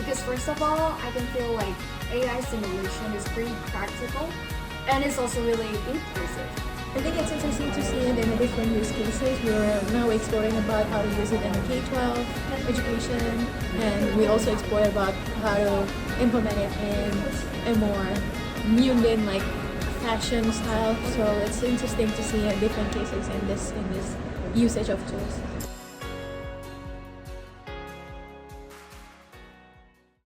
because first of all, I can feel like AI simulation is pretty practical and it's also really inclusive. I think it's interesting to see it in the different use cases. We're now exploring about how to use it in K-12 education, and we also explore about how to implement it in a more mundane like fashion style. So it's interesting to see different cases in this usage of tools.